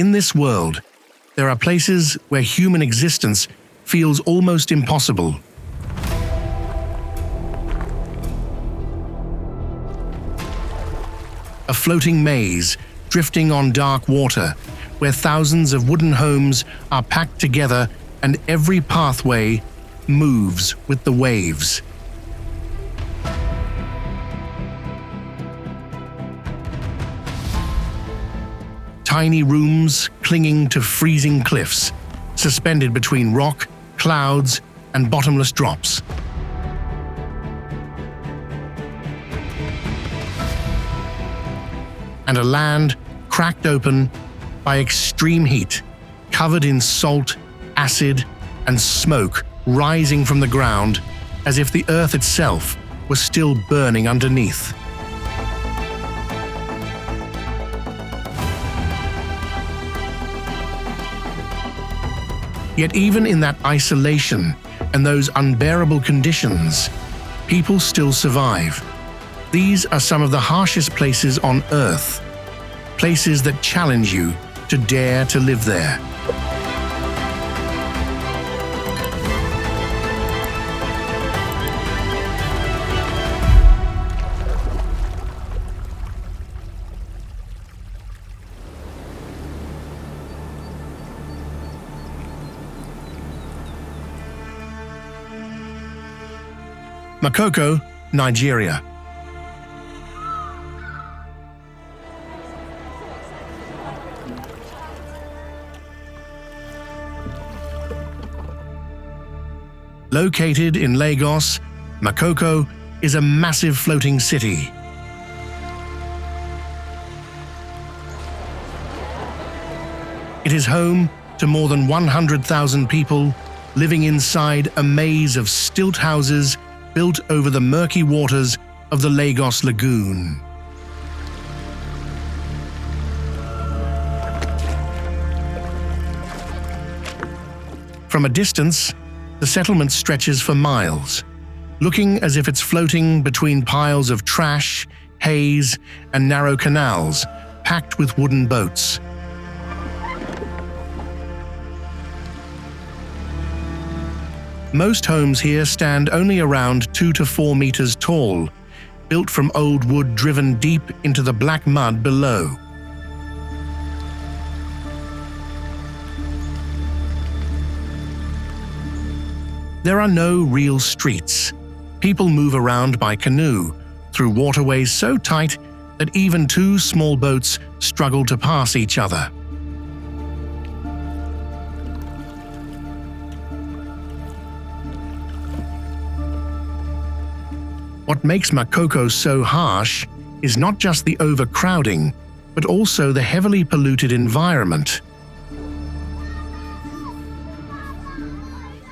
In this world, there are places where human existence feels almost impossible. A floating maze drifting on dark water, where thousands of wooden homes are packed together and every pathway moves with the waves. Tiny rooms clinging to freezing cliffs, suspended between rock, clouds, and bottomless drops. And a land cracked open by extreme heat, covered in salt, acid, and smoke rising from the ground as if the earth itself was still burning underneath. Yet even in that isolation and those unbearable conditions, people still survive. These are some of the harshest places on Earth, places that challenge you to dare to live there. Makoko, Nigeria. Located in Lagos, Makoko is a massive floating city. It is home to more than 100,000 people living inside a maze of stilt houses built over the murky waters of the Lagos Lagoon. From a distance, the settlement stretches for miles, looking as if it's floating between piles of trash, haze, and narrow canals packed with wooden boats. Most homes here stand only around 2 to 4 meters tall, built from old wood driven deep into the black mud below. There are no real streets. People move around by canoe, through waterways so tight that even 2 small boats struggle to pass each other. What makes Makoko so harsh is not just the overcrowding, but also the heavily polluted environment.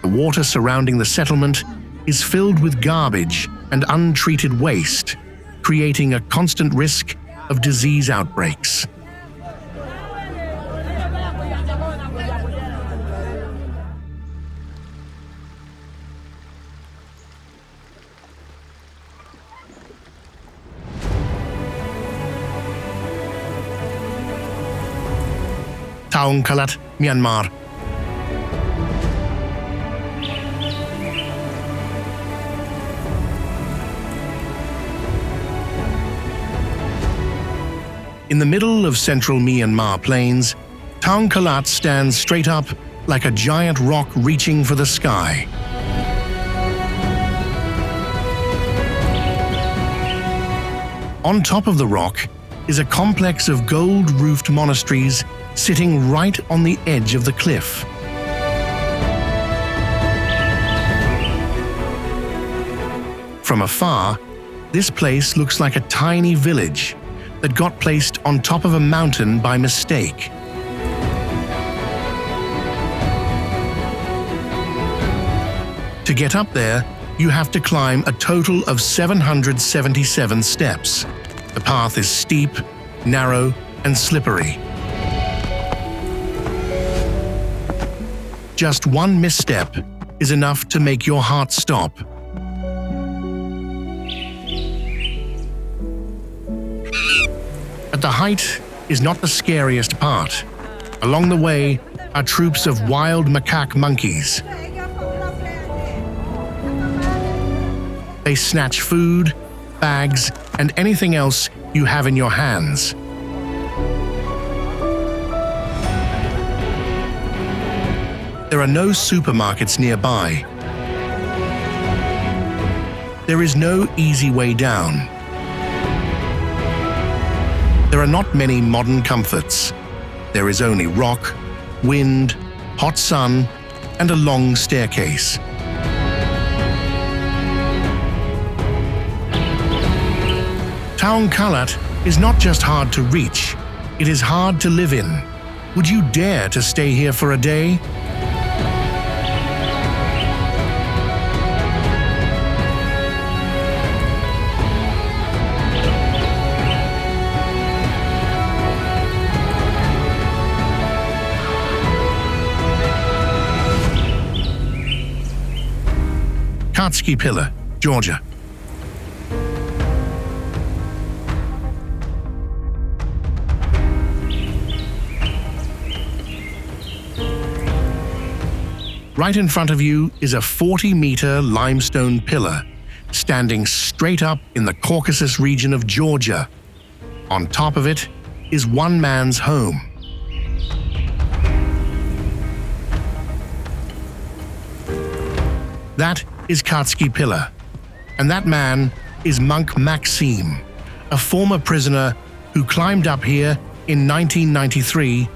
The water surrounding the settlement is filled with garbage and untreated waste, creating a constant risk of disease outbreaks. Taung Kalat, Myanmar. In the middle of central Myanmar plains, Taung Kalat stands straight up like a giant rock reaching for the sky. On top of the rock is a complex of gold-roofed monasteries sitting right on the edge of the cliff. From afar, this place looks like a tiny village that got placed on top of a mountain by mistake. To get up there, you have to climb a total of 777 steps. The path is steep, narrow, and slippery. Just one misstep is enough to make your heart stop. But the height is not the scariest part. Along the way are troops of wild macaque monkeys. They snatch food, bags, and anything else you have in your hands. There are no supermarkets nearby. There is no easy way down. There are not many modern comforts. There is only rock, wind, hot sun, and a long staircase. Taung Kalat is not just hard to reach, it is hard to live in. Would you dare to stay here for a day? Katski Pillar, Georgia. Right in front of you is a 40-meter limestone pillar standing straight up in the Caucasus region of Georgia. On top of it is one man's home. That is Katski Pillar, and that man is monk Maxime, a former prisoner who climbed up here in 1993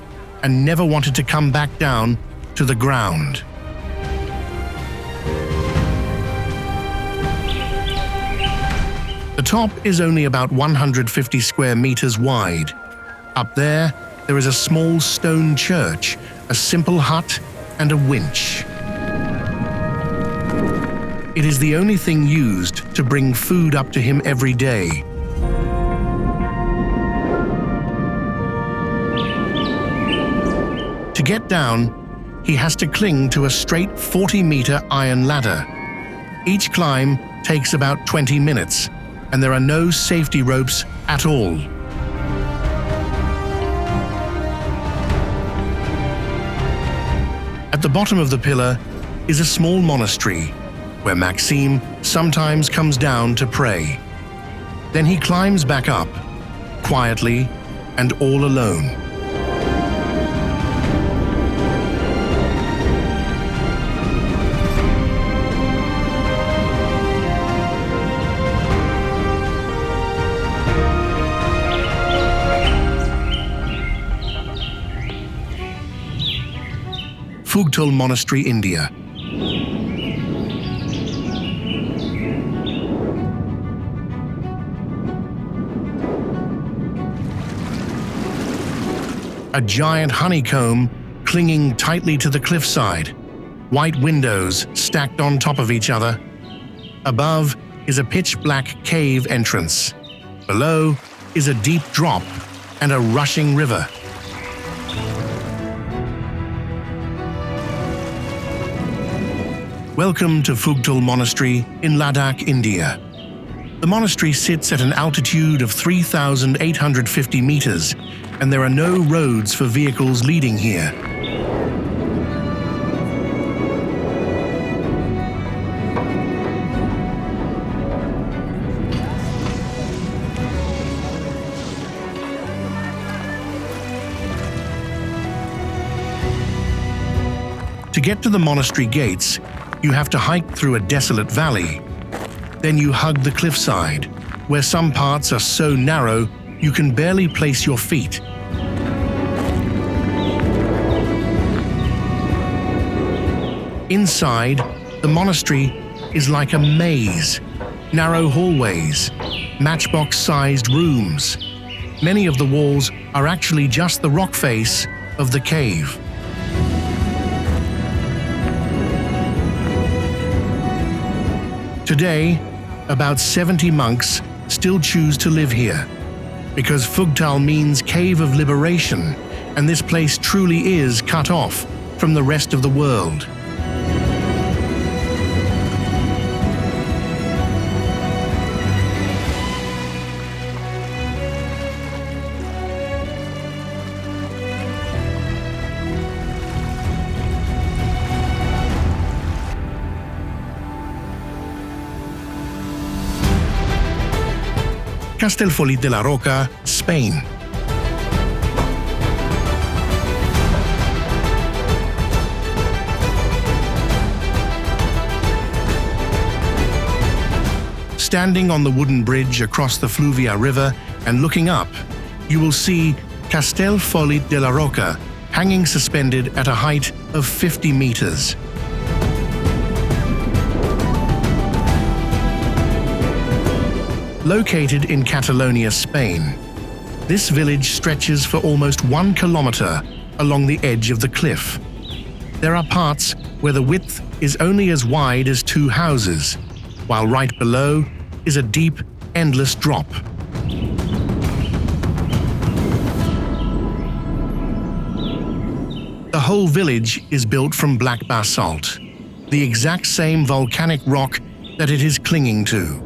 and never wanted to come back down to the ground. The top is only about 150 square meters wide. Up there is a small stone church, a simple hut, and a winch. It is the only thing used to bring food up to him every day. To get down, he has to cling to a straight 40-meter iron ladder. Each climb takes about 20 minutes, and there are no safety ropes at all. At the bottom of the pillar is a small monastery, where Maxime sometimes comes down to pray. Then he climbs back up, quietly and all alone. Fugtul Monastery, India. A giant honeycomb clinging tightly to the cliffside, white windows stacked on top of each other. Above is a pitch-black cave entrance. Below is a deep drop and a rushing river. Welcome to Fugtul Monastery in Ladakh, India. The monastery sits at an altitude of 3,850 meters, and there are no roads for vehicles leading here. To get to the monastery gates, you have to hike through a desolate valley. Then you hug the cliffside, where some parts are so narrow you can barely place your feet. Inside, the monastery is like a maze. Narrow hallways, matchbox-sized rooms. Many of the walls are actually just the rock face of the cave. Today, about 70 monks still choose to live here, because Fugtul means Cave of Liberation, and this place truly is cut off from the rest of the world. Castellfollit de la Roca, Spain. Standing on the wooden bridge across the Fluvia River and looking up, you will see Castellfollit de la Roca hanging suspended at a height of 50 meters. Located in Catalonia, Spain, this village stretches for almost 1 kilometer along the edge of the cliff. There are parts where the width is only as wide as 2 houses, while right below is a deep, endless drop. The whole village is built from black basalt, the exact same volcanic rock that it is clinging to.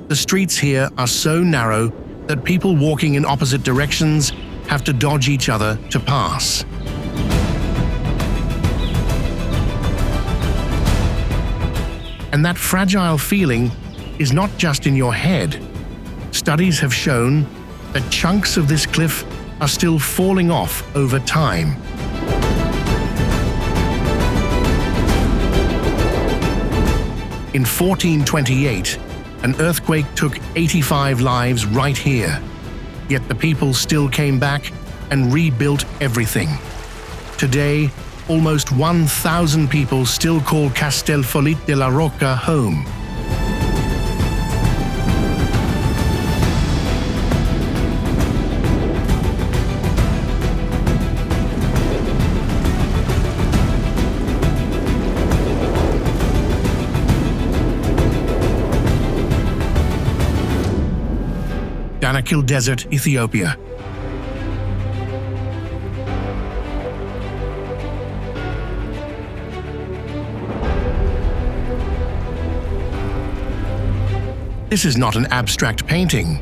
The streets here are so narrow that people walking in opposite directions have to dodge each other to pass. And that fragile feeling is not just in your head. Studies have shown that chunks of this cliff are still falling off over time. In 1428, an earthquake took 85 lives right here, yet the people still came back and rebuilt everything. Today, almost 1,000 people still call Castellfollit de la Roca home. Danakil Desert, Ethiopia. This is not an abstract painting.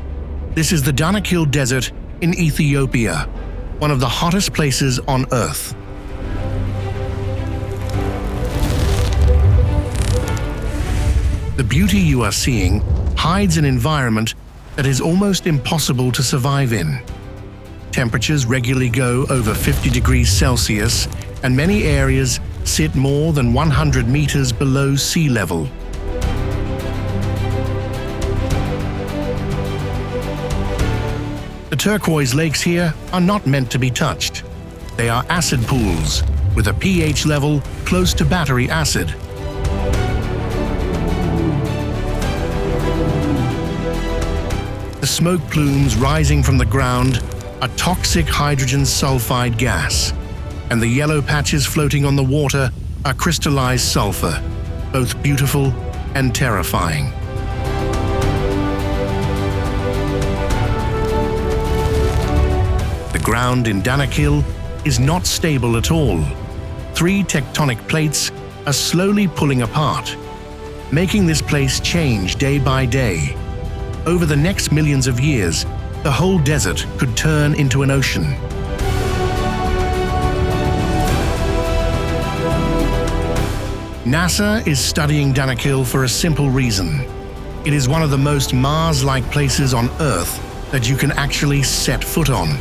This is the Danakil Desert in Ethiopia, one of the hottest places on Earth. The beauty you are seeing hides an environment that is almost impossible to survive in. Temperatures regularly go over 50 degrees Celsius, and many areas sit more than 100 meters below sea level. The turquoise lakes here are not meant to be touched. They are acid pools with a pH level close to battery acid. The smoke plumes rising from the ground are toxic hydrogen sulfide gas, and the yellow patches floating on the water are crystallized sulfur, both beautiful and terrifying. The ground in Danakil is not stable at all. 3 tectonic plates are slowly pulling apart, making this place change day by day. Over the next millions of years, the whole desert could turn into an ocean. NASA is studying Danakil for a simple reason. It is one of the most Mars-like places on Earth that you can actually set foot on.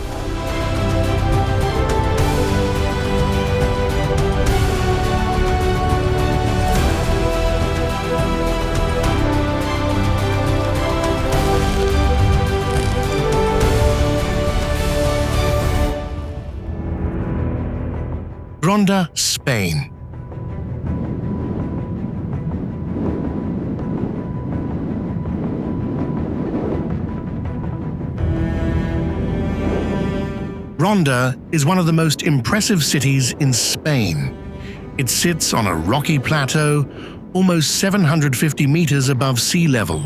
Ronda, Spain. Ronda is one of the most impressive cities in Spain. It sits on a rocky plateau almost 750 meters above sea level.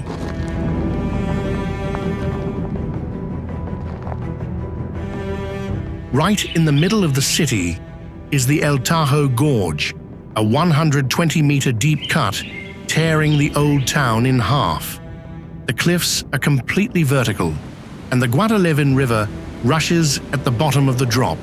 Right in the middle of the city is the El Tajo Gorge, a 120-meter deep cut tearing the old town in half. The cliffs are completely vertical, and the Guadalevin River rushes at the bottom of the drop.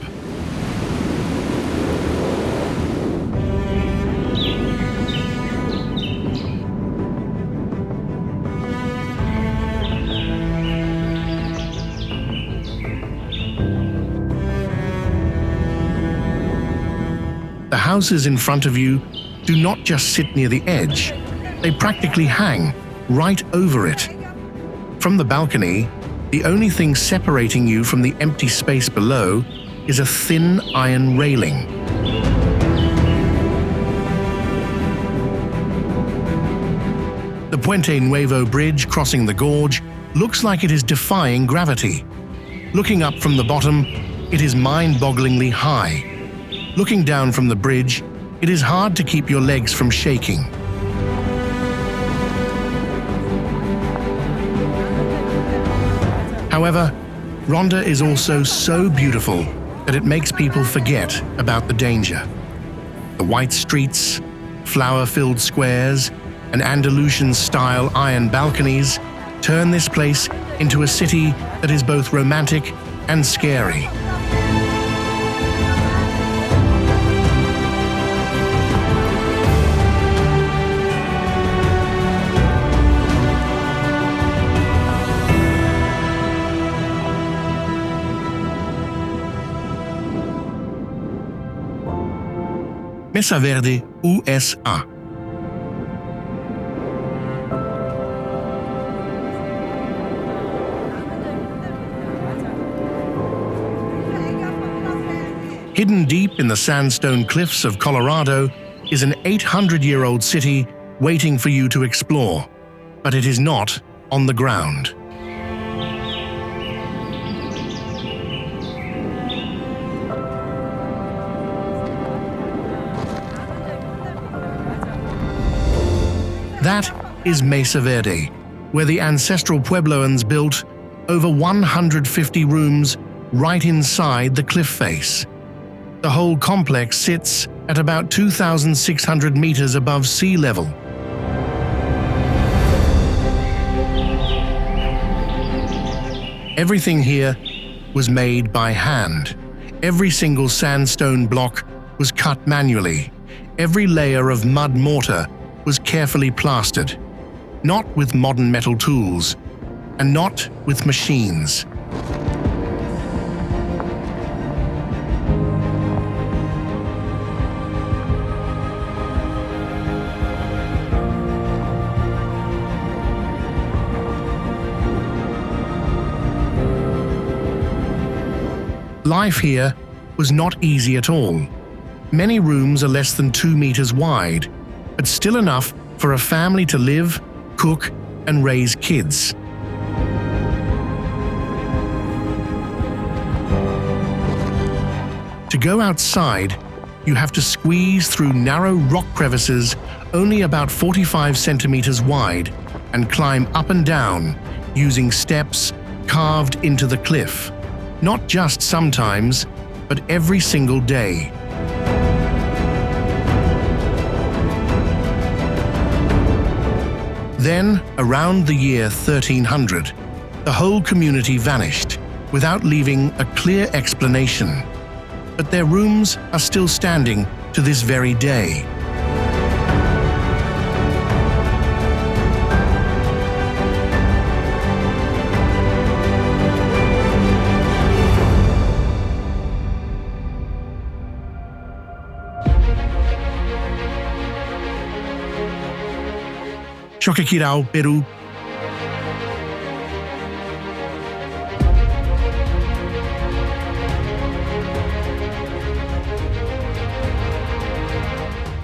houses in front of you do not just sit near the edge, they practically hang right over it. From the balcony, the only thing separating you from the empty space below is a thin iron railing. The Puente Nuevo bridge crossing the gorge looks like it is defying gravity. Looking up from the bottom, it is mind-bogglingly high. Looking down from the bridge, it is hard to keep your legs from shaking. However, Ronda is also so beautiful that it makes people forget about the danger. The white streets, flower-filled squares, and Andalusian-style iron balconies turn this place into a city that is both romantic and scary. Mesa Verde, USA. Hidden deep in the sandstone cliffs of Colorado is an 800-year-old city waiting for you to explore, but it is not on the ground. That is Mesa Verde, where the ancestral Puebloans built over 150 rooms right inside the cliff face. The whole complex sits at about 2,600 meters above sea level. Everything here was made by hand. Every single sandstone block was cut manually. Every layer of mud mortar was carefully plastered, not with modern metal tools, and not with machines. Life here was not easy at all. Many rooms are less than 2 meters wide, but still enough for a family to live, cook, and raise kids. To go outside, you have to squeeze through narrow rock crevices only about 45 centimeters wide and climb up and down using steps carved into the cliff. Not just sometimes, but every single day. Then, around the year 1300, the whole community vanished without leaving a clear explanation. But their rooms are still standing to this very day. Choquequirao, Peru.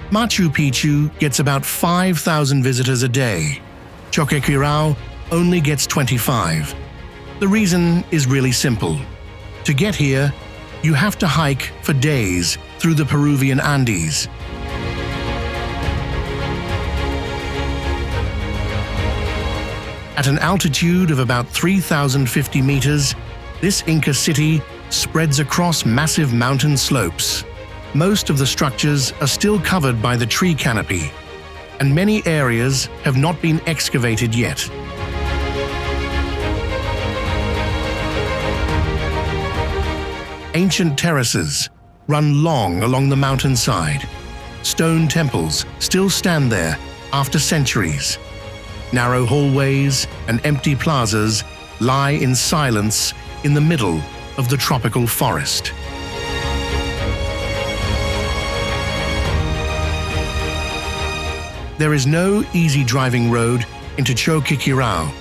Machu Picchu gets about 5,000 visitors a day. Choquequirao only gets 25. The reason is really simple. To get here, you have to hike for days through the Peruvian Andes. At an altitude of about 3,050 meters, this Inca city spreads across massive mountain slopes. Most of the structures are still covered by the tree canopy, and many areas have not been excavated yet. Ancient terraces run long along the mountainside. Stone temples still stand there after centuries. Narrow hallways and empty plazas lie in silence in the middle of the tropical forest. There is no easy driving road into Choqquequirao.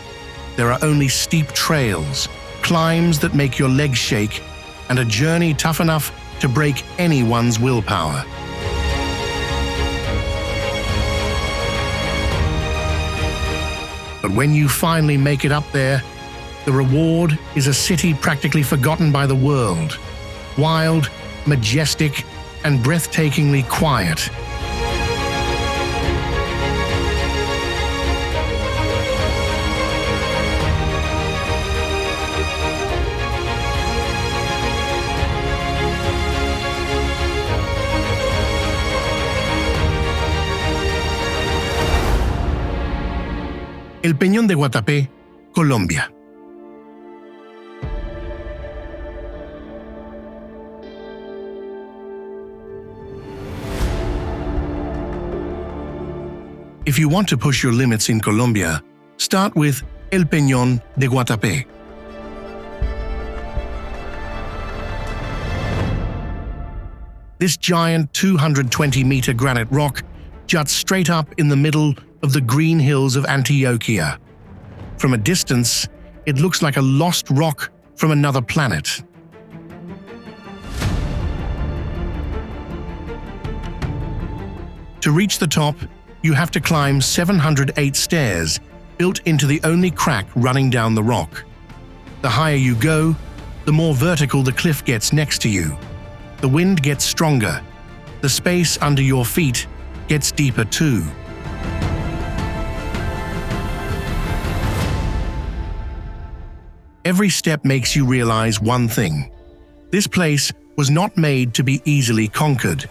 There are only steep trails, climbs that make your legs shake, and a journey tough enough to break anyone's willpower. But when you finally make it up there, the reward is a city practically forgotten by the world. Wild, majestic, and breathtakingly quiet. El Peñón de Guatapé, Colombia. If you want to push your limits in Colombia, start with El Peñón de Guatapé. This giant 220-meter granite rock juts straight up in the middle of the green hills of Antioquia. From a distance, it looks like a lost rock from another planet. To reach the top, you have to climb 708 stairs built into the only crack running down the rock. The higher you go, the more vertical the cliff gets next to you. The wind gets stronger. The space under your feet gets deeper too. Every step makes you realize one thing. This place was not made to be easily conquered.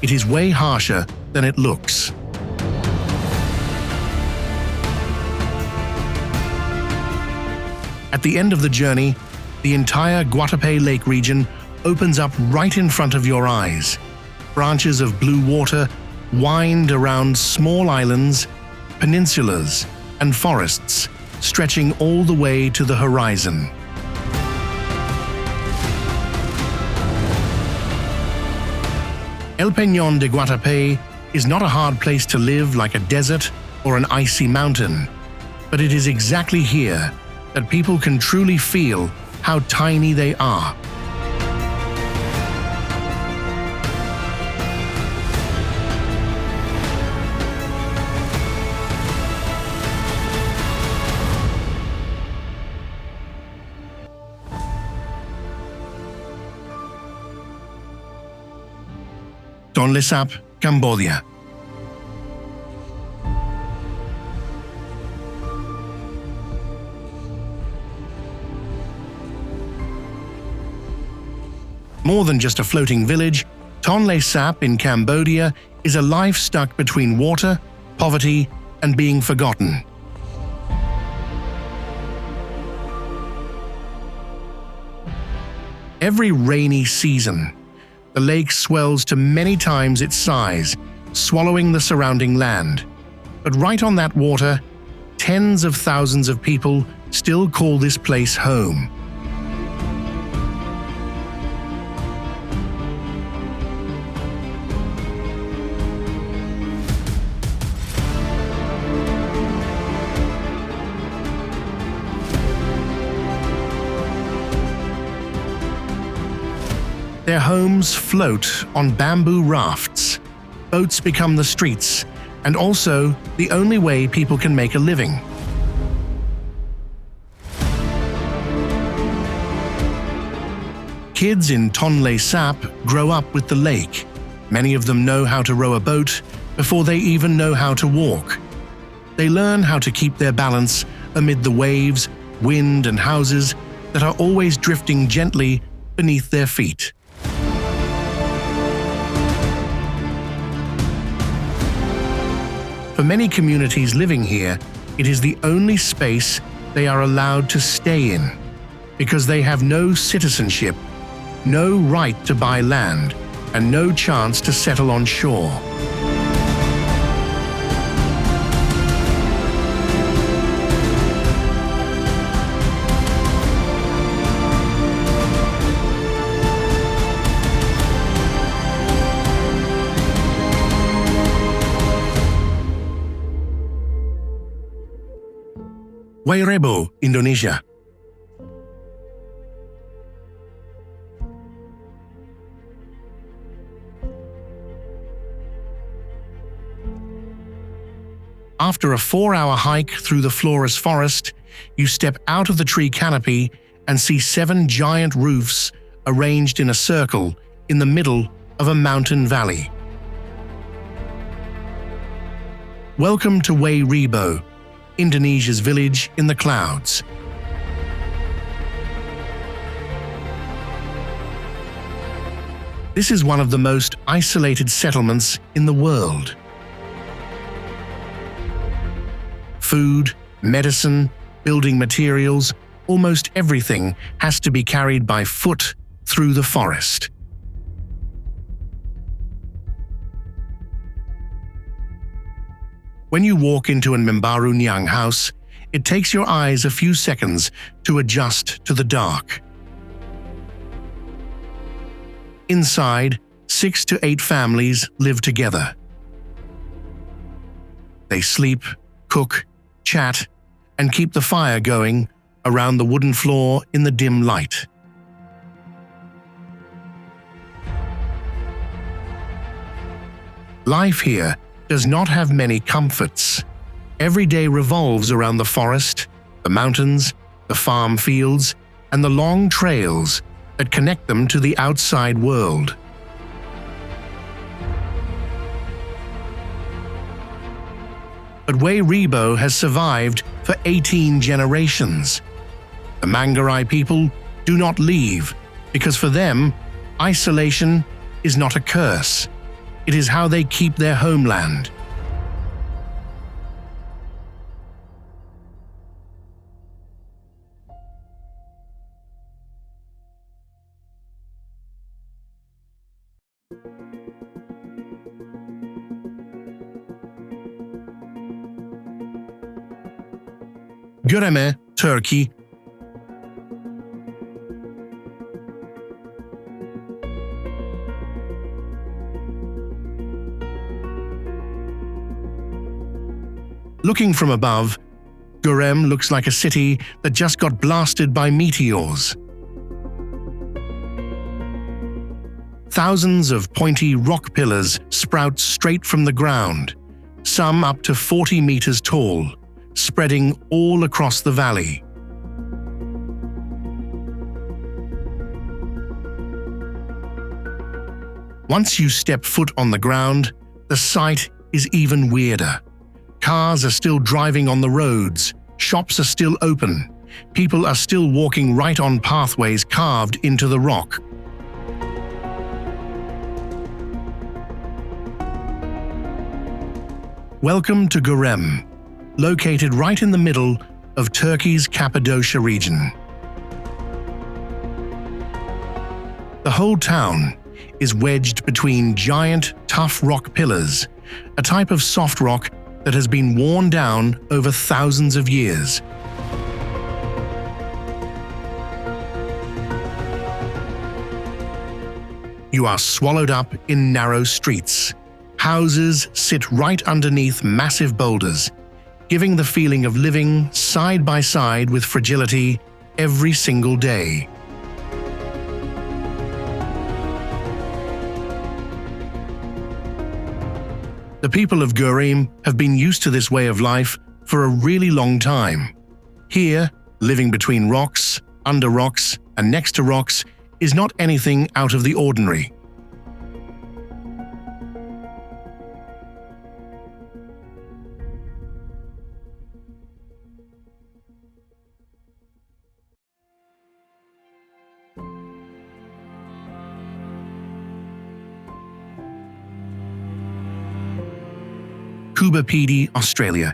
It is way harsher than it looks. At the end of the journey, the entire Guatapé Lake region opens up right in front of your eyes. Branches of blue water wind around small islands, peninsulas, and forests, stretching all the way to the horizon. El Peñón de Guatapé is not a hard place to live like a desert or an icy mountain, but it is exactly here that people can truly feel how tiny they are. Tonle Sap, Cambodia. More than just a floating village, Tonle Sap in Cambodia is a life stuck between water, poverty, and being forgotten. Every rainy season, the lake swells to many times its size, swallowing the surrounding land. But right on that water, tens of thousands of people still call this place home. Their homes float on bamboo rafts. Boats become the streets, and also the only way people can make a living. Kids in Tonle Sap grow up with the lake. Many of them know how to row a boat before they even know how to walk. They learn how to keep their balance amid the waves, wind, and houses that are always drifting gently beneath their feet. For many communities living here, it is the only space they are allowed to stay in, because they have no citizenship, no right to buy land, and no chance to settle on shore. Wairebo, Indonesia. After a 4-hour hike through the Flores forest, you step out of the tree canopy and see 7 giant roofs arranged in a circle in the middle of a mountain valley. Welcome to Wairebo, Indonesia's village in the clouds. This is one of the most isolated settlements in the world. Food, medicine, building materials, almost everything has to be carried by foot through the forest. When you walk into an Membaru Nyang house, it takes your eyes a few seconds to adjust to the dark. Inside, 6 to 8 families live together. They sleep, cook, chat, and keep the fire going around the wooden floor in the dim light. Life here does not have many comforts. Every day revolves around the forest, the mountains, the farm fields, and the long trails that connect them to the outside world. But Wairebo has survived for 18 generations. The Manggarai people do not leave because for them, isolation is not a curse. It is how they keep their homeland. Göreme, Turkey. Looking from above, Göreme looks like a city that just got blasted by meteors. Thousands of pointy rock pillars sprout straight from the ground, some up to 40 meters tall, spreading all across the valley. Once you step foot on the ground, the sight is even weirder. Cars are still driving on the roads, shops are still open, people are still walking right on pathways carved into the rock. Welcome to Göreme, located right in the middle of Turkey's Cappadocia region. The whole town is wedged between giant, tough rock pillars, a type of soft rock that has been worn down over thousands of years. You are swallowed up in narrow streets. Houses sit right underneath massive boulders, giving the feeling of living side by side with fragility every single day. The people of Göreme have been used to this way of life for a really long time. Here, living between rocks, under rocks, and next to rocks is not anything out of the ordinary. Kubapidi, Australia.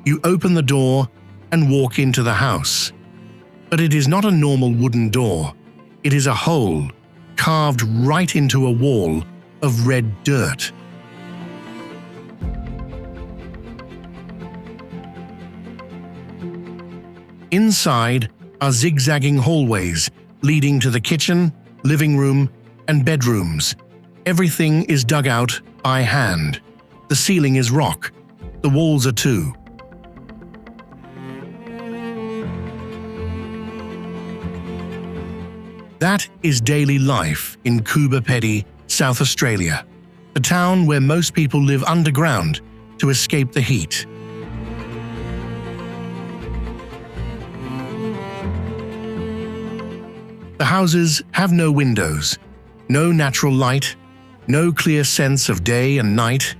You open the door and walk into the house. But it is not a normal wooden door. It is a hole carved right into a wall of red dirt. Inside are zigzagging hallways leading to the kitchen living room, and bedrooms. Everything is dug out by hand. The ceiling is rock. The walls are too. That is daily life in Coober Pedy, South Australia, the town where most people live underground to escape the heat. The houses have no windows, no natural light, no clear sense of day and night,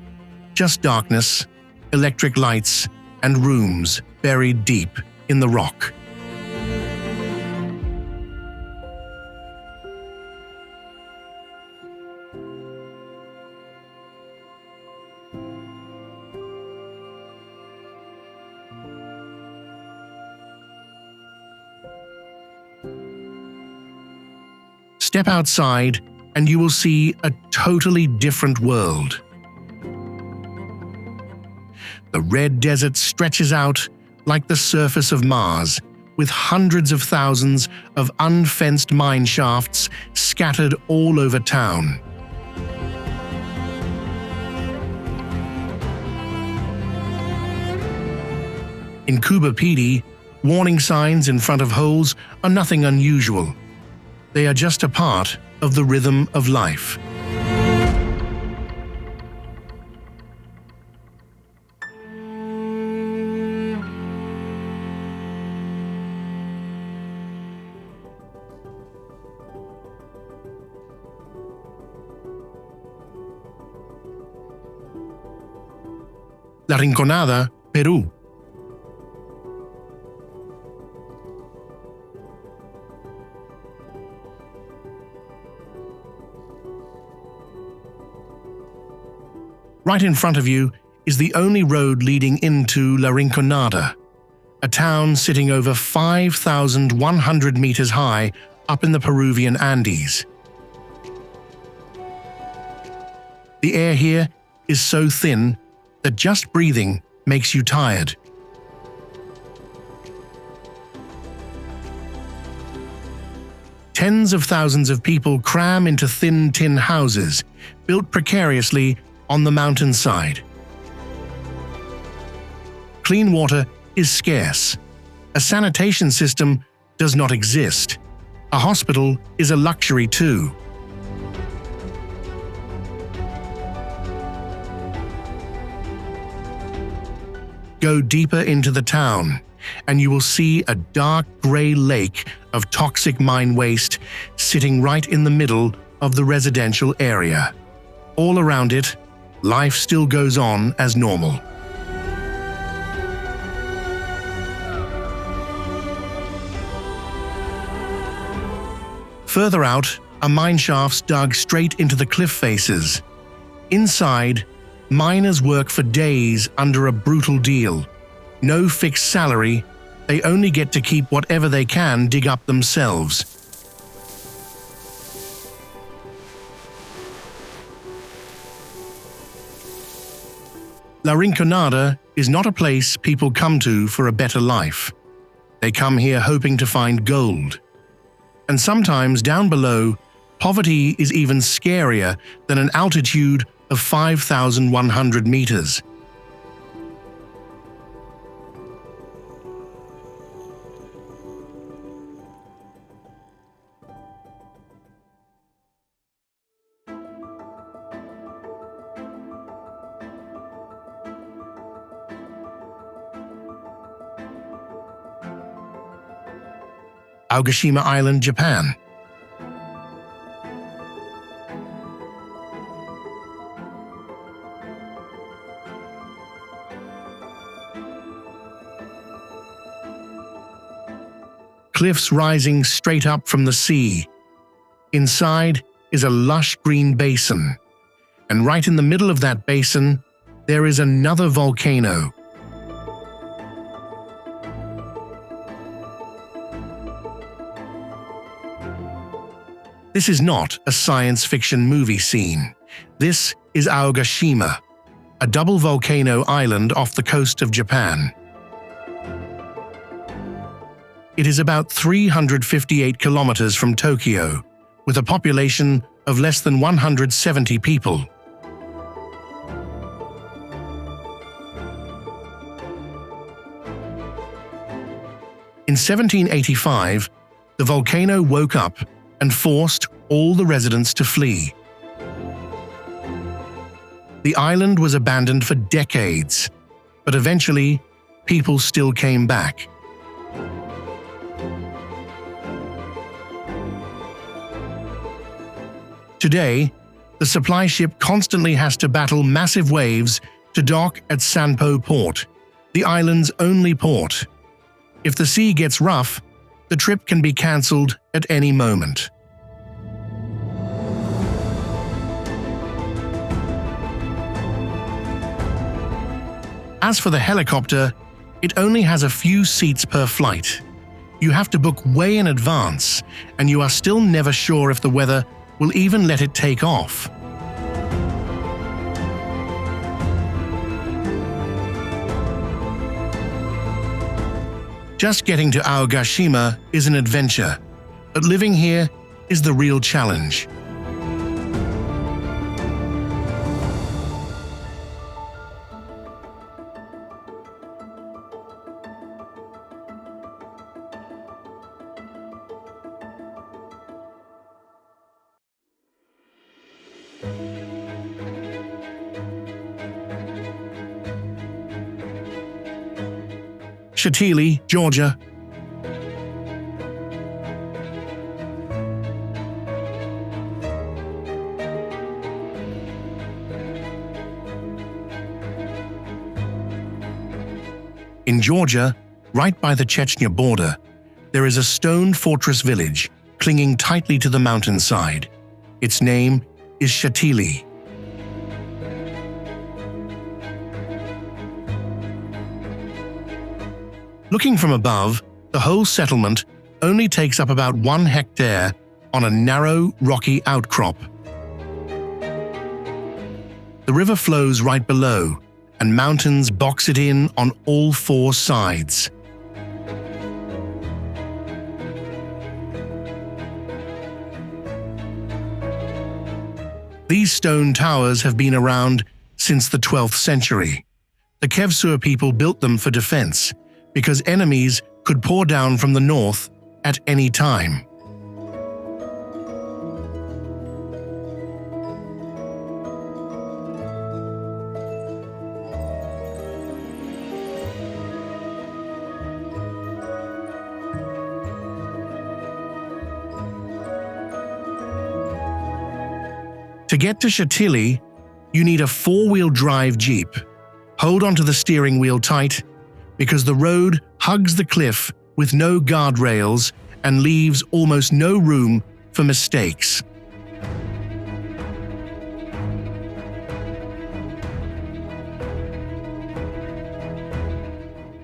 just darkness, electric lights, and rooms buried deep in the rock. Step outside and you will see a totally different world. The red desert stretches out like the surface of Mars, with hundreds of thousands of unfenced mine shafts scattered all over town. In Coober Pedy, warning signs in front of holes are nothing unusual. They are just a part of the rhythm of life. La Rinconada, Peru. Right in front of you is the only road leading into La Rinconada, a town sitting over 5,100 meters high up in the Peruvian Andes. The air here is so thin that just breathing makes you tired. Tens of thousands of people cram into thin tin houses, built precariously on the mountainside. Clean water is scarce. A sanitation system does not exist. A hospital is a luxury too. Go deeper into the town, and you will see a dark grey lake of toxic mine waste sitting right in the middle of the residential area. All around it, life still goes on as normal. Further out are mine shafts dug straight into the cliff faces. Inside, miners work for days under a brutal deal. No fixed salary, they only get to keep whatever they can dig up themselves. La Rinconada is not a place people come to for a better life. They come here hoping to find gold. And sometimes down below, poverty is even scarier than an altitude of 5,100 meters. Aogashima Island, Japan. Cliffs rising straight up from the sea. Inside is a lush green basin, and right in the middle of that basin, there is another volcano. This is not a science fiction movie scene. This is Aogashima, a double volcano island off the coast of Japan. It is about 358 kilometers from Tokyo, with a population of less than 170 people. In 1785, the volcano woke up and forced all the residents to flee. The island was abandoned for decades, but eventually, people still came back. Today, the supply ship constantly has to battle massive waves to dock at Sanpo Port, the island's only port. If the sea gets rough, the trip can be cancelled at any moment. As for the helicopter, it only has a few seats per flight. You have to book way in advance, and you are still never sure if the weather will even let it take off. Just getting to Aogashima is an adventure, but living here is the real challenge. Chantilly, Georgia. In Georgia, right by the Chechnya border, there is a stone fortress village clinging tightly to the mountainside. Its name is Chantilly. Looking from above, the whole settlement only takes up about 1 hectare on a narrow, rocky outcrop. The river flows right below, and mountains box it in on all 4 sides. These stone towers have been around since the 12th century. The Kevsur people built them for defense, because enemies could pour down from the north at any time. To get to Chantilly, you need a 4-wheel drive Jeep. Hold onto the steering wheel tight, because the road hugs the cliff with no guardrails and leaves almost no room for mistakes.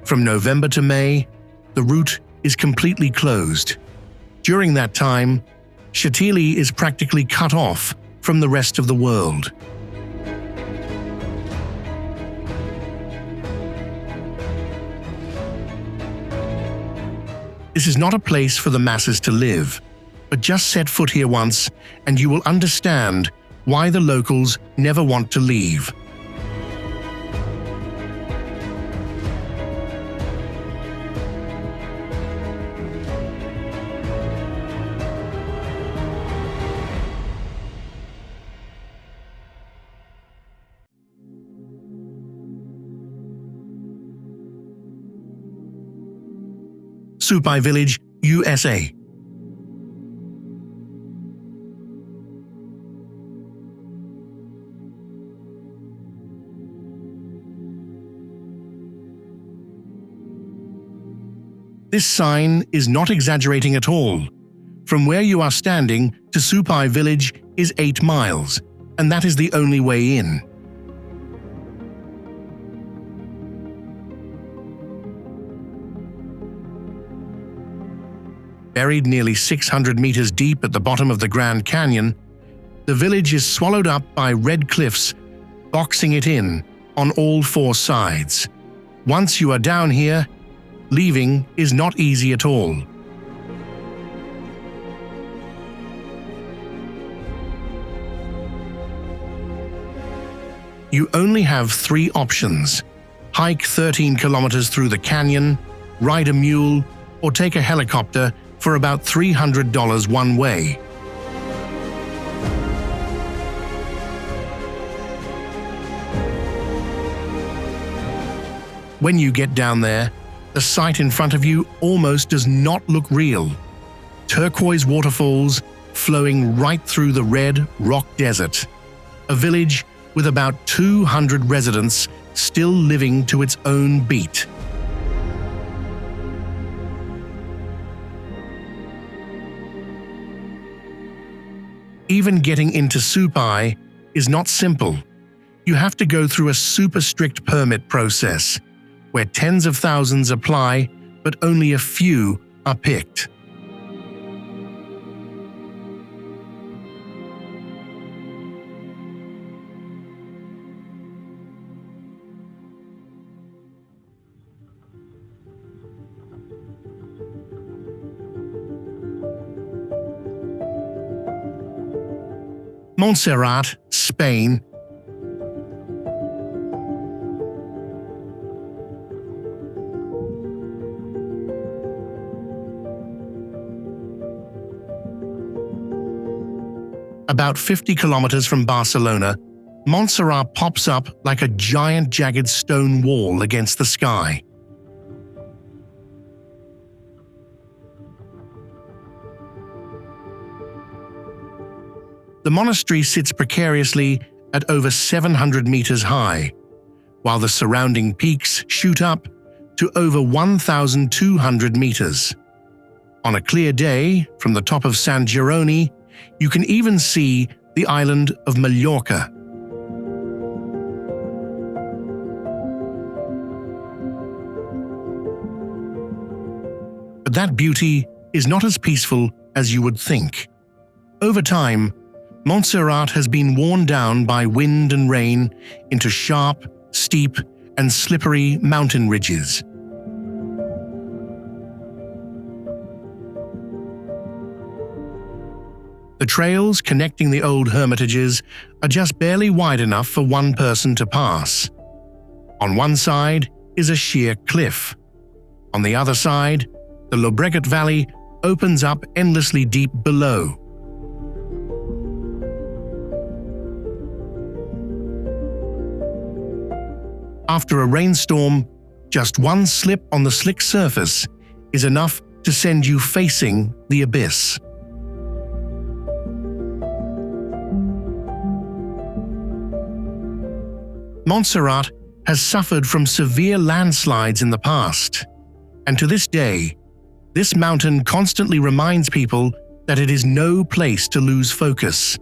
From November to May, the route is completely closed. During that time, Chantilly is practically cut off from the rest of the world. This is not a place for the masses to live, but just set foot here once and you will understand why the locals never want to leave. Supai Village, USA. This sign is not exaggerating at all. From where you are standing to Supai Village is 8 miles, and that is the only way in. Buried nearly 600 meters deep at the bottom of the Grand Canyon, the village is swallowed up by red cliffs, boxing it in on all 4 sides. Once you are down here, leaving is not easy at all. You only have 3 options: hike 13 kilometers through the canyon, ride a mule, or take a helicopter for about $300 one way. When you get down there, the sight in front of you almost does not look real. Turquoise waterfalls flowing right through the red rock desert. A village with about 200 residents still living to its own beat. Even getting into Supai is not simple. You have to go through a super strict permit process, where tens of thousands apply, but only a few are picked. Montserrat, Spain. About 50 kilometers from Barcelona, Montserrat pops up like a giant jagged stone wall against the sky. The monastery sits precariously at over 700 meters high, while the surrounding peaks shoot up to over 1,200 meters. On a clear day, from the top of San Gironi, you can even see the island of Mallorca. But that beauty is not as peaceful as you would think. Over time, Montserrat has been worn down by wind and rain into sharp, steep, and slippery mountain ridges. The trails connecting the old hermitages are just barely wide enough for one person to pass. On one side is a sheer cliff. On the other side, the Llobregat Valley opens up endlessly deep below. After a rainstorm, just one slip on the slick surface is enough to send you facing the abyss. Montserrat has suffered from severe landslides in the past, and to this day, this mountain constantly reminds people that it is no place to lose focus.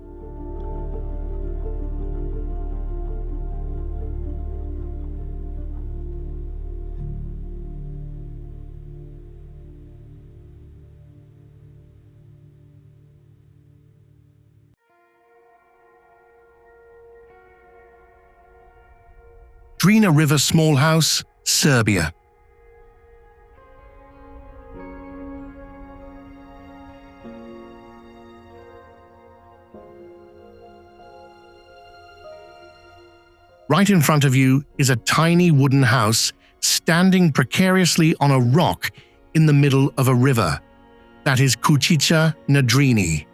Drina River Small House, Serbia. Right in front of you is a tiny wooden house standing precariously on a rock in the middle of a river. That is Kučica na Drini,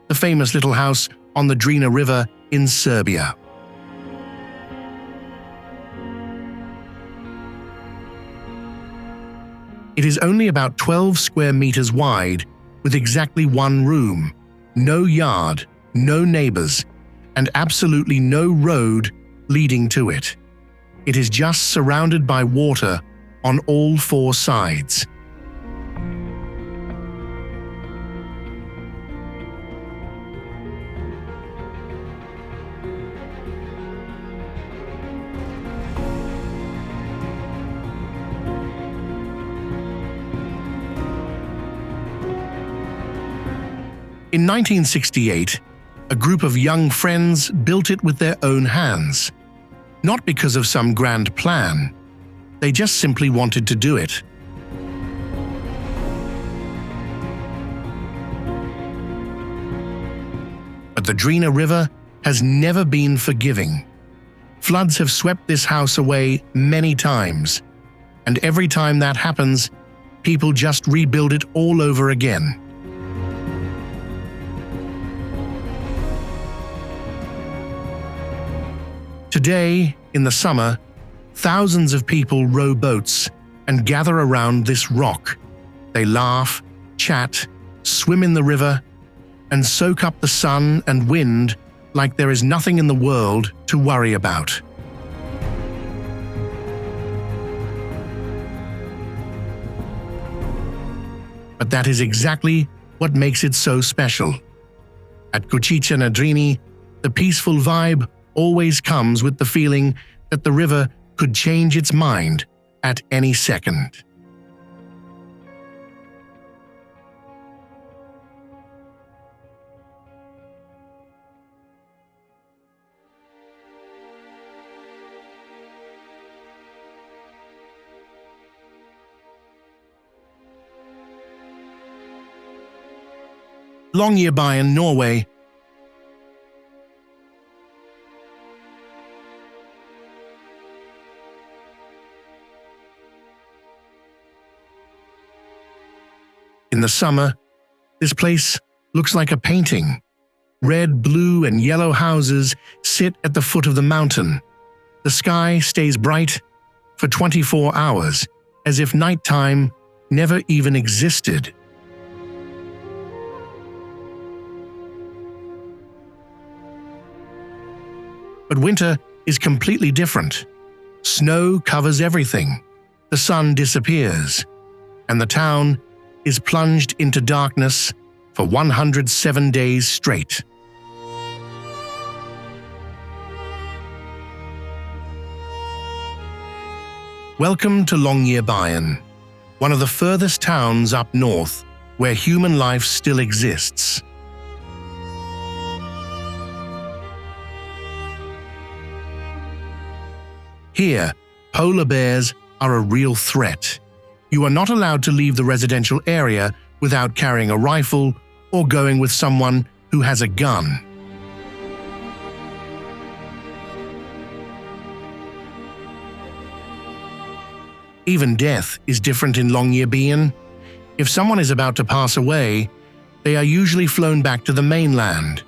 the famous little house on the Drina River in Serbia. It is only about 12 square meters wide, with exactly one room, no yard, no neighbors, and absolutely no road leading to it. It is just surrounded by water on all 4 sides. In 1968, a group of young friends built it with their own hands. Not because of some grand plan. They just simply wanted to do it. But the Drina River has never been forgiving. Floods have swept this house away many times, and every time that happens, people just rebuild it all over again. Today, in the summer, thousands of people row boats and gather around this rock. They laugh, chat, swim in the river, and soak up the sun and wind like there is nothing in the world to worry about. But that is exactly what makes it so special. At Cuchicha Nadrini, the peaceful vibe always comes with the feeling that the river could change its mind at any second. Oymyakon, Norway. In the summer, this place looks like a painting. Red, blue, and yellow houses sit at the foot of the mountain. The sky stays bright for 24 hours, as if nighttime never even existed. But winter is completely different. Snow covers everything, the sun disappears, and the town is plunged into darkness for 107 days straight. Welcome to Oymyakon, one of the furthest towns up north where human life still exists. Here, polar bears are a real threat. You are not allowed to leave the residential area without carrying a rifle or going with someone who has a gun. Even death is different in Oymyakon. If someone is about to pass away, they are usually flown back to the mainland,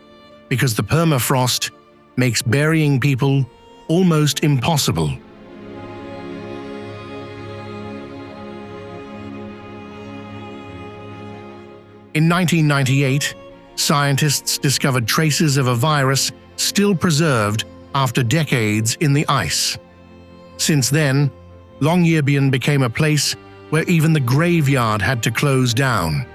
because the permafrost makes burying people almost impossible. In 1998, scientists discovered traces of a virus still preserved after decades in the ice. Since then, Oymyakon became a place where even the graveyard had to close down.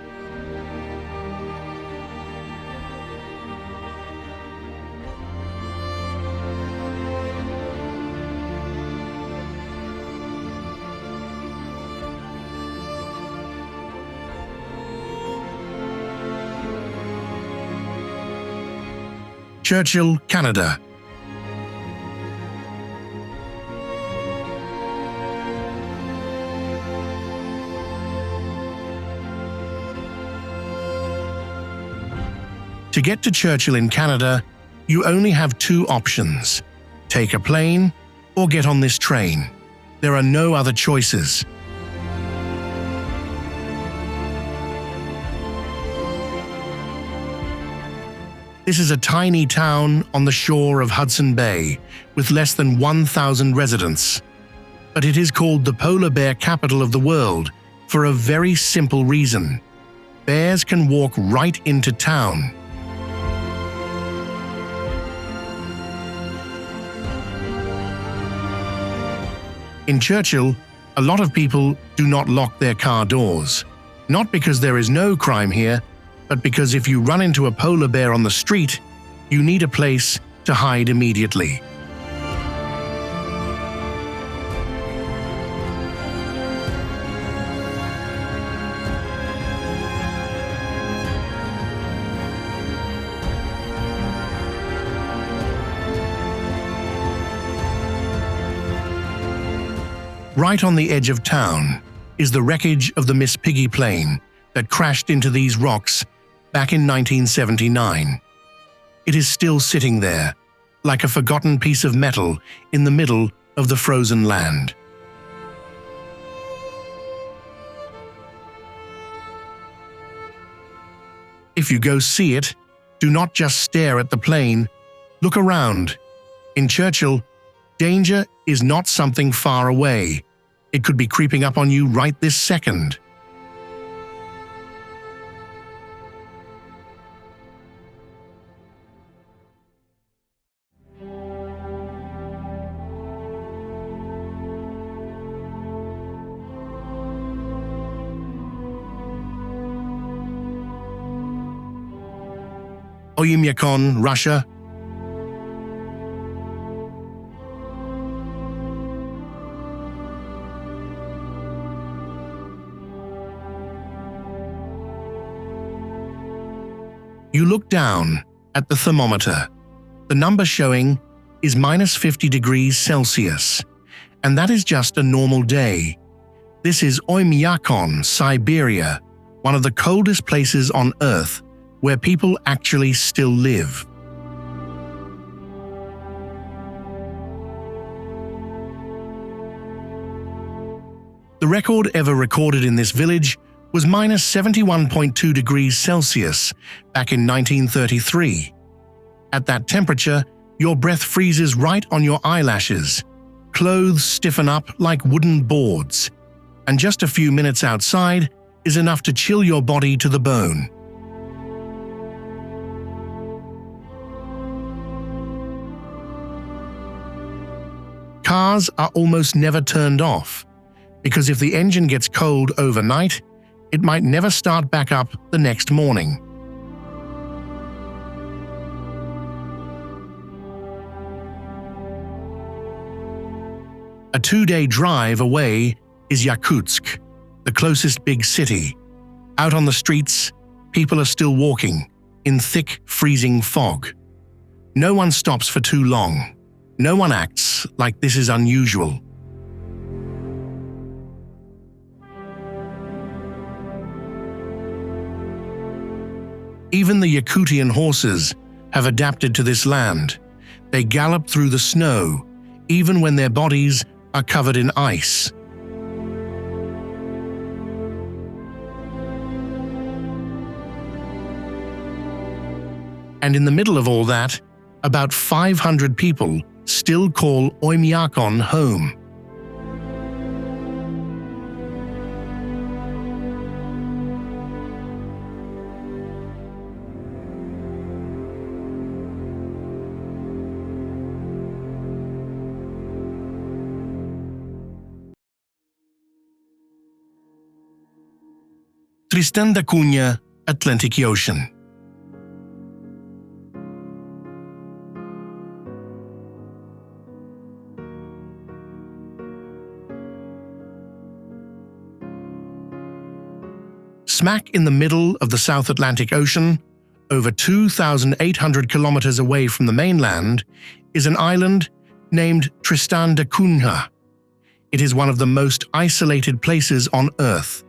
Churchill, Canada. To get to Churchill in Canada, you only have two options: take a plane or get on this train. There are no other choices. This is a tiny town on the shore of Hudson Bay with less than 1,000 residents. But it is called the polar bear capital of the world for a very simple reason. Bears can walk right into town. In Churchill, a lot of people do not lock their car doors. Not because there is no crime here, but because if you run into a polar bear on the street, you need a place to hide immediately. Right on the edge of town is the wreckage of the Miss Piggy plane that crashed into these rocks back in 1979. It is still sitting there, like a forgotten piece of metal in the middle of the frozen land. If you go see it, do not just stare at the plain, look around. In Churchill, danger is not something far away. It could be creeping up on you right this second. Oymyakon, Russia. You look down at the thermometer. The number showing is -50 degrees Celsius, and that is just a normal day. This is Oymyakon, Siberia, one of the coldest places on Earth where people actually still live. The record ever recorded in this village was -71.2 degrees Celsius back in 1933. At that temperature, your breath freezes right on your eyelashes, clothes stiffen up like wooden boards, and just a few minutes outside is enough to chill your body to the bone. Cars are almost never turned off, because if the engine gets cold overnight, it might never start back up the next morning. A 2-day drive away is Yakutsk, the closest big city. Out on the streets, people are still walking in thick, freezing fog. No one stops for too long. No one acts like this is unusual. Even the Yakutian horses have adapted to this land. They gallop through the snow, even when their bodies are covered in ice. And in the middle of all that, about 500 people still call Oymyakon home. Tristan da Cunha, Atlantic Ocean. Smack in the middle of the South Atlantic Ocean, over 2,800 kilometers away from the mainland, is an island named Tristan da Cunha. It is one of the most isolated places on Earth.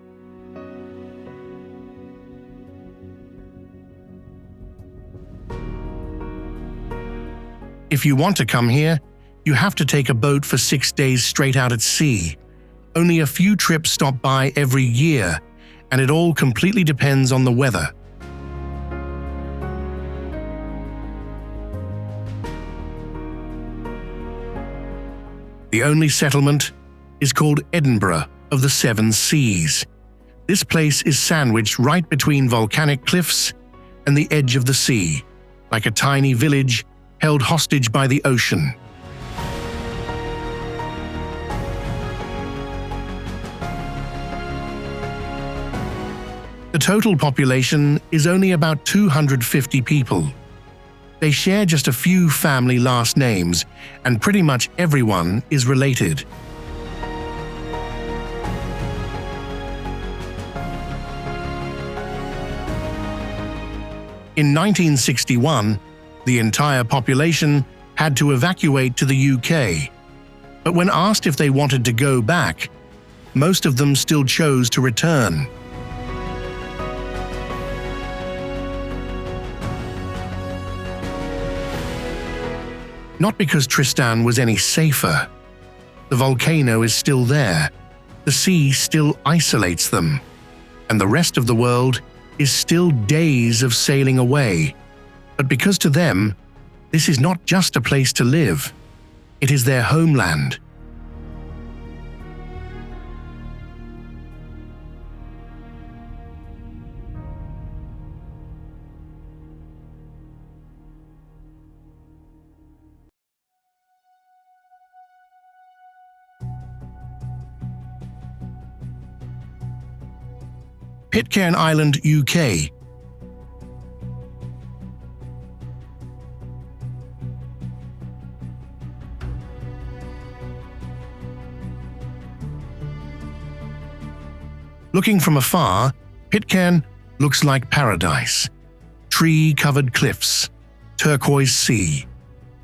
If you want to come here, you have to take a boat for 6 days straight out at sea. Only a few trips stop by every year, and it all completely depends on the weather. The only settlement is called Edinburgh of the Seven Seas. This place is sandwiched right between volcanic cliffs and the edge of the sea, like a tiny village held hostage by the ocean. The total population is only about 250 people. They share just a few family last names, and pretty much everyone is related. In 1961, the entire population had to evacuate to the UK. But when asked if they wanted to go back, most of them still chose to return. Not because Tristan was any safer. The volcano is still there, the sea still isolates them, and the rest of the world is still days of sailing away. But because to them, this is not just a place to live, it is their homeland. Pitcairn Island, UK. Looking from afar, Pitcairn looks like paradise. Tree-covered cliffs, turquoise sea,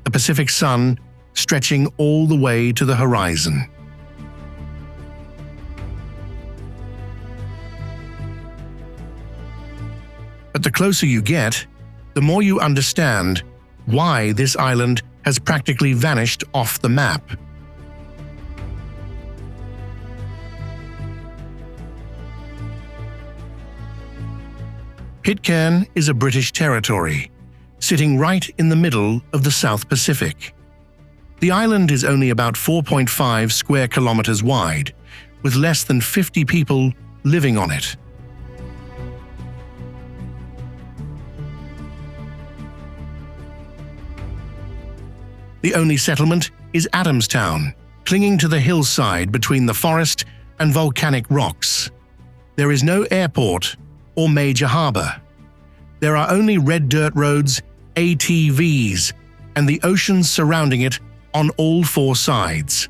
the Pacific sun stretching all the way to the horizon. But the closer you get, the more you understand why this island has practically vanished off the map. Pitcairn is a British territory, sitting right in the middle of the South Pacific. The island is only about 4.5 square kilometers wide, with less than 50 people living on it. The only settlement is Adamstown, clinging to the hillside between the forest and volcanic rocks. There is no airport or major harbour. There are only red dirt roads, ATVs, and the ocean surrounding it on all four sides.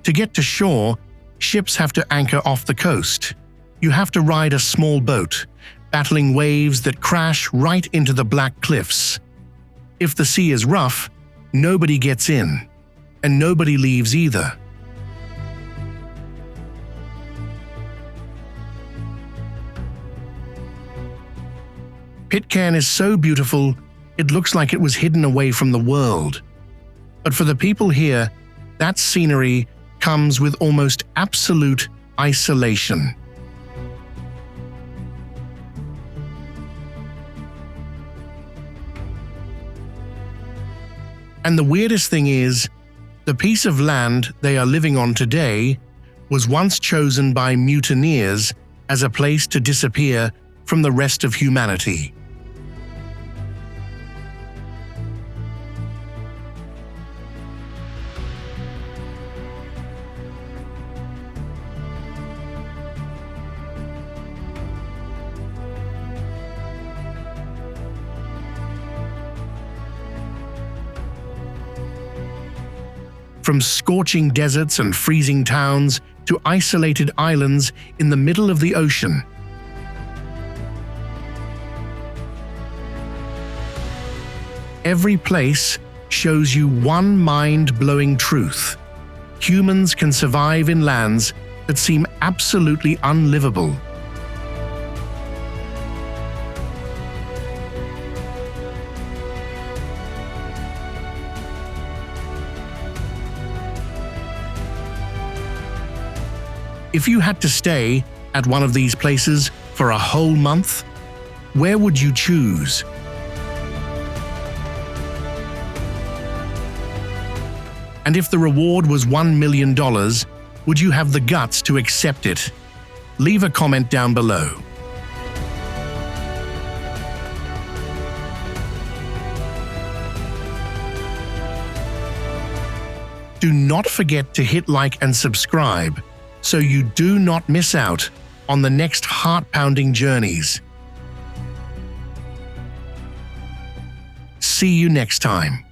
To get to shore, ships have to anchor off the coast. You have to ride a small boat, battling waves that crash right into the black cliffs. If the sea is rough, nobody gets in, and nobody leaves either. Pitcairn is so beautiful, it looks like it was hidden away from the world. But for the people here, that scenery comes with almost absolute isolation. And the weirdest thing is, the piece of land they are living on today was once chosen by mutineers as a place to disappear from the rest of humanity. From scorching deserts and freezing towns to isolated islands in the middle of the ocean. Every place shows you one mind-blowing truth. Humans can survive in lands that seem absolutely unlivable. If you had to stay at one of these places for a whole month, where would you choose? And if the reward was $1 million, would you have the guts to accept it? Leave a comment down below. Do not forget to hit like and subscribe so you do not miss out on the next heart-pounding journeys. See you next time.